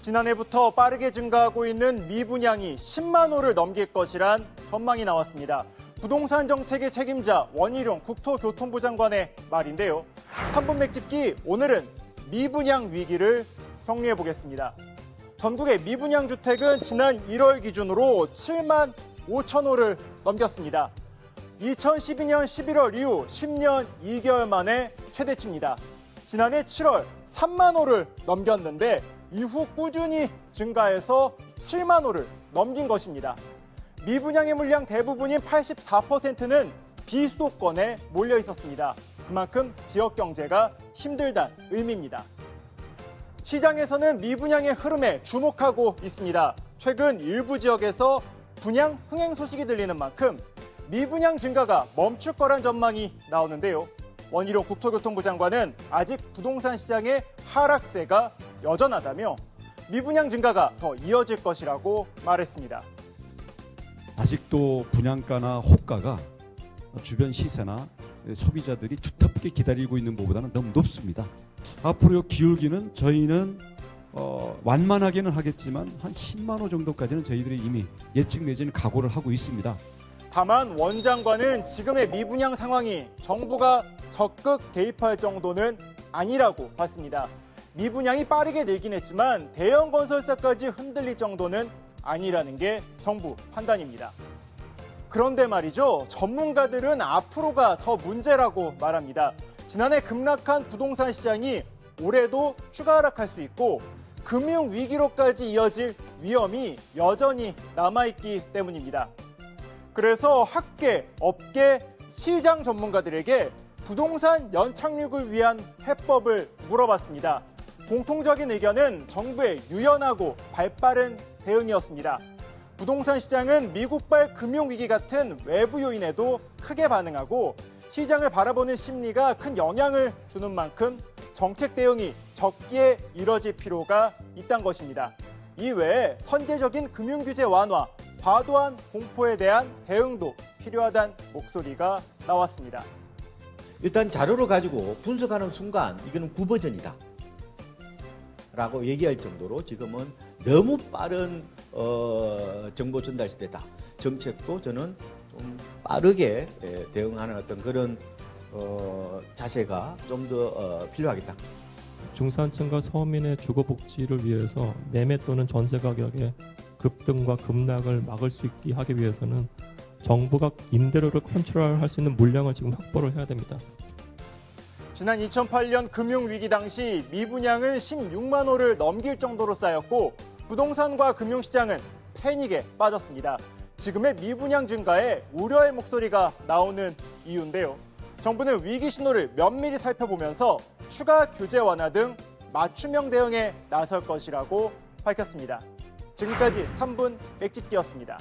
지난해부터 빠르게 증가하고 있는 미분양이 10만 호를 넘길 것이란 전망이 나왔습니다. 부동산 정책의 책임자 원희룡 국토교통부 장관의 말인데요. 3분 맥집기 오늘은 미분양 위기를 정리해 보겠습니다. 전국의 미분양 주택은 지난 1월 기준으로 7만 5천 호를 넘겼습니다. 2012년 11월 이후 10년 2개월 만에 최대치입니다. 지난해 7월 3만 호를 넘겼는데 이후 꾸준히 증가해서 7만 호를 넘긴 것입니다. 미분양의 물량 대부분인 84%는 비수도권에 몰려 있었습니다. 그만큼 지역 경제가 힘들다는 의미입니다. 시장에서는 미분양의 흐름에 주목하고 있습니다. 최근 일부 지역에서 분양 흥행 소식이 들리는 만큼 미분양 증가가 멈출 거란 전망이 나오는데요. 원희룡 국토교통부 장관은 아직 부동산 시장의 하락세가 여전하다며 미분양 증가가 더 이어질 것이라고 말했습니다. 아직도 분양가나 호가가 주변 시세나 소비자들이 두텁게 기다리고 있는 것보다는 너무 높습니다. 앞으로 기울기는 저희는 완만하게는 하겠지만 한 10만 호 정도까지는 저희들이 이미 예측 내지는 각오를 하고 있습니다. 다만 원 장관은 지금의 미분양 상황이 정부가 적극 개입할 정도는 아니라고 봤습니다. 미분양이 빠르게 늘긴 했지만 대형 건설사까지 흔들릴 정도는 아니라는 게 정부 판단입니다. 그런데 말이죠. 전문가들은 앞으로가 더 문제라고 말합니다. 지난해 급락한 부동산 시장이 올해도 추가 하락할 수 있고 금융위기로까지 이어질 위험이 여전히 남아있기 때문입니다. 그래서 학계, 업계, 시장 전문가들에게 부동산 연착륙을 위한 해법을 물어봤습니다. 공통적인 의견은 정부의 유연하고 발빠른 대응이었습니다. 부동산 시장은 미국발 금융위기 같은 외부 요인에도 크게 반응하고 시장을 바라보는 심리가 큰 영향을 주는 만큼 정책 대응이 적기에 이뤄질 필요가 있다는 것입니다. 이외에 선제적인 금융규제 완화, 과도한 공포에 대한 대응도 필요하다는 목소리가 나왔습니다. 일단 자료를 가지고 분석하는 순간 이거는 구버전이다 라고 얘기할 정도로 지금은 너무 빠른 정보 전달 시대다. 정책도 저는 좀 빠르게 대응하는 어떤 그런 자세가 좀 더 필요하겠다. 중산층과 서민의 주거복지를 위해서 매매 또는 전세 가격의 급등과 급락을 막을 수 있게 하기 위해서는 정부가 임대료를 컨트롤할 수 있는 물량을 지금 확보를 해야 됩니다. 지난 2008년 금융위기 당시 미분양은 16만 호를 넘길 정도로 쌓였고 부동산과 금융시장은 패닉에 빠졌습니다. 지금의 미분양 증가에 우려의 목소리가 나오는 이유인데요. 정부는 위기 신호를 면밀히 살펴보면서 추가 규제 완화 등 맞춤형 대응에 나설 것이라고 밝혔습니다. 지금까지 3분 맥집기였습니다.